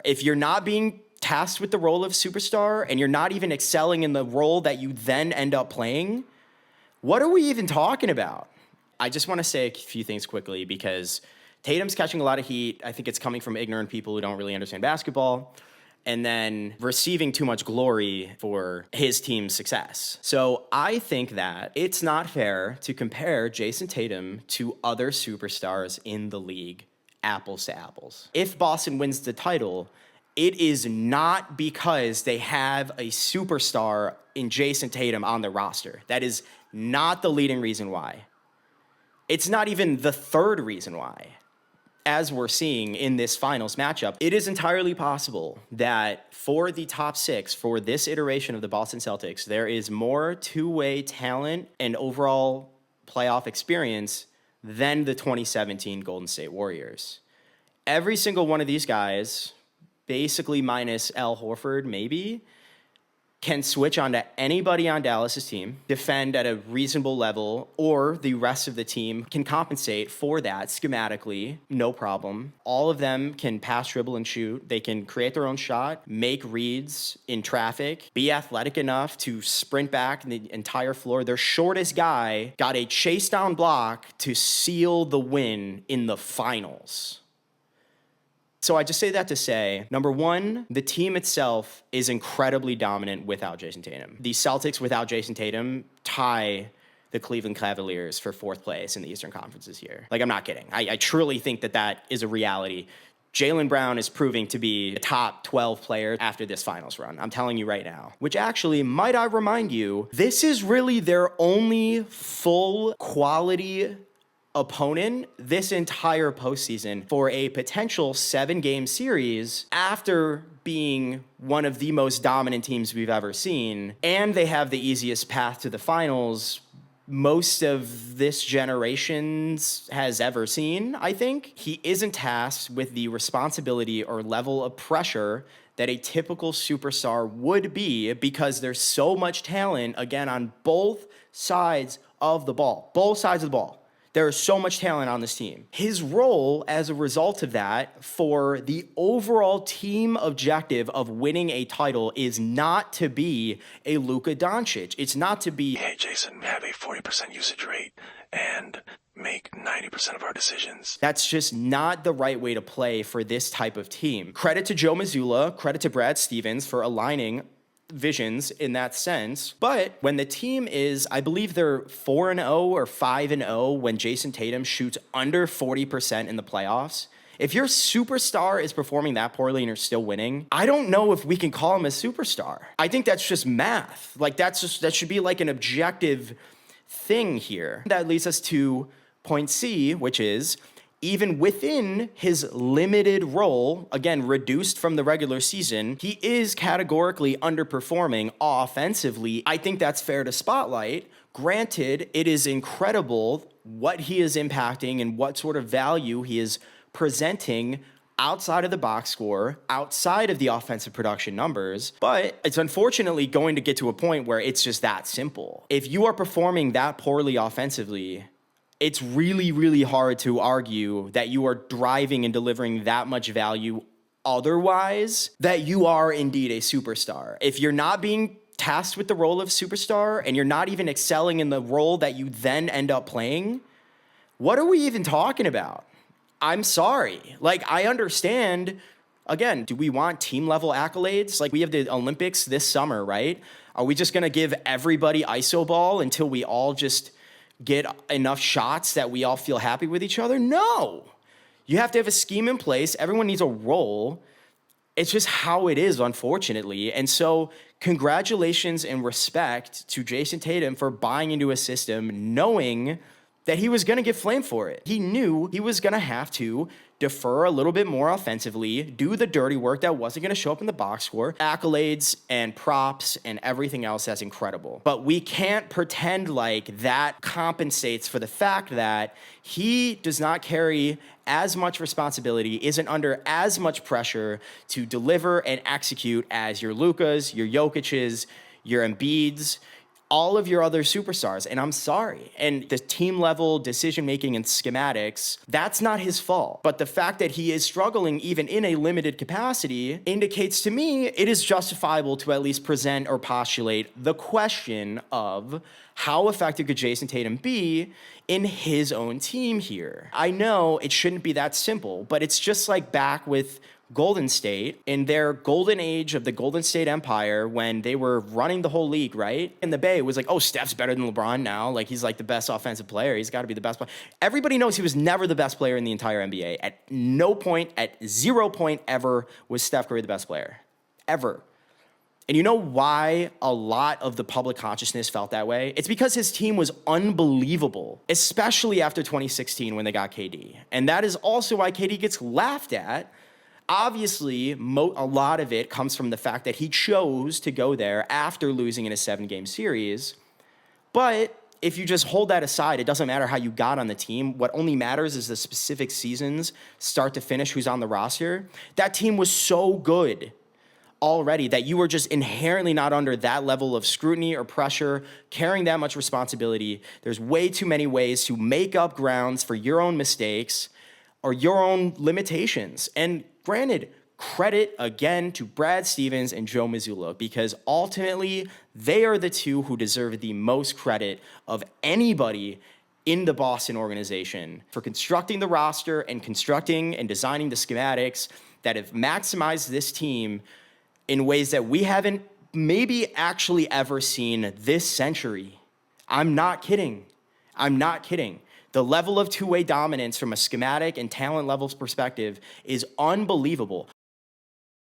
If you're not being tasked with the role of superstar and you're not even excelling in the role that you then end up playing, what are we even talking about? I just want to say a few things quickly because Tatum's catching a lot of heat. I think it's coming from ignorant people who don't really understand basketball and then receiving too much glory for his team's success. So I think that it's not fair to compare Jason Tatum to other superstars in the league, apples to apples. If Boston wins the title, it is not because they have a superstar in Jason Tatum on the roster. That is not the leading reason why. It's not even the third reason why. As we're seeing in this finals matchup, it is entirely possible that for the top six, for this iteration of the Boston Celtics, there is more two-way talent and overall playoff experience than the 2017 Golden State Warriors. Every single one of these guys, basically minus Al Horford maybe, can switch onto anybody on Dallas's team, defend at a reasonable level, or the rest of the team can compensate for that schematically, no problem. All of them can pass, dribble, and shoot. They can create their own shot, make reads in traffic, be athletic enough to sprint back the entire floor. Their shortest guy got a chase down block to seal the win in the finals. So I just say that to say, number one, the team itself is incredibly dominant without Jason Tatum. The Celtics without Jason Tatum tie the Cleveland Cavaliers for fourth place in the Eastern Conference this year. Like, I'm not kidding. I truly think that that is a reality. Jaylen Brown is proving to be a top 12 player after this finals run. I'm telling you right now. Which actually, might I remind you, this is really their only full quality opponent this entire postseason for a potential 7-game series after being one of the most dominant teams we've ever seen. And they have the easiest path to the finals most of this generation has ever seen, I think. He isn't tasked with the responsibility or level of pressure that a typical superstar would be because there's so much talent, again, on both sides of the ball. Both sides of the ball. There is so much talent on this team. His role as a result of that for the overall team objective of winning a title is not to be a Luka Doncic. It's not to be, hey, Jason, have a 40% usage rate and make 90% of our decisions. That's just not the right way to play for this type of team. Credit to Joe Mazzulla, credit to Brad Stevens for aligning visions in that sense. But when the team is, I believe they're 4-0 or 5-0 when Jason Tatum shoots under 40% in the playoffs. If your superstar is performing that poorly and you're still winning, I don't know if we can call him a superstar. I think that's just math. Like that should be like an objective thing here. That leads us to point C, which is even within his limited role, again, reduced from the regular season, he is categorically underperforming offensively. I think that's fair to spotlight. Granted, it is incredible what he is impacting and what sort of value he is presenting outside of the box score, outside of the offensive production numbers, but it's unfortunately going to get to a point where it's just that simple. If you are performing that poorly offensively, it's really, really hard to argue that you are driving and delivering that much value otherwise, that you are indeed a superstar. If you're not being tasked with the role of superstar and you're not even excelling in the role that you then end up playing, what are we even talking about? I'm sorry. Like, I understand, again, do we want team level accolades? Like, we have the Olympics this summer, right? Are we just gonna give everybody iso ball until we all just get enough shots that we all feel happy with each other? No. You have to have a scheme in place. Everyone needs a role. It's just how it is, unfortunately. And so congratulations and respect to Jason Tatum for buying into a system, knowing that he was going to get flamed for it. He knew he was going to have to defer a little bit more offensively, do the dirty work that wasn't going to show up in the box score, accolades and props and everything else that's incredible. But we can't pretend like that compensates for the fact that he does not carry as much responsibility, isn't under as much pressure to deliver and execute as your Lukas, your Jokic's, your Embiid's, all of your other superstars, and I'm sorry. And the team level decision making and schematics, that's not his fault. But the fact that he is struggling even in a limited capacity indicates to me it is justifiable to at least present or postulate the question of how effective could Jason Tatum be in his own team here? I know it shouldn't be that simple, but it's just like back with Golden State in their golden age of the Golden State Empire when they were running the whole league, right? In the Bay, it was like, oh, Steph's better than LeBron now. Like, he's like the best offensive player. He's got to be the best player. Everybody knows he was never the best player in the entire NBA. At no point, at 0 point ever was Steph Curry the best player. Ever. And you know why a lot of the public consciousness felt that way? It's because his team was unbelievable, especially after 2016 when they got KD. And that is also why KD gets laughed at. Obviously, a lot of it comes from the fact that he chose to go there after losing in a 7-game series. But if you just hold that aside, it doesn't matter how you got on the team. What only matters is the specific seasons, start to finish, who's on the roster. That team was so good already that you were just inherently not under that level of scrutiny or pressure, carrying that much responsibility. There's way too many ways to make up grounds for your own mistakes or your own limitations. And granted, credit again to Brad Stevens and Joe Mazzulla, because ultimately they are the two who deserve the most credit of anybody in the Boston organization for constructing the roster and constructing and designing the schematics that have maximized this team in ways that we haven't maybe actually ever seen this century. I'm not kidding. The level of two-way dominance from a schematic and talent levels perspective is unbelievable.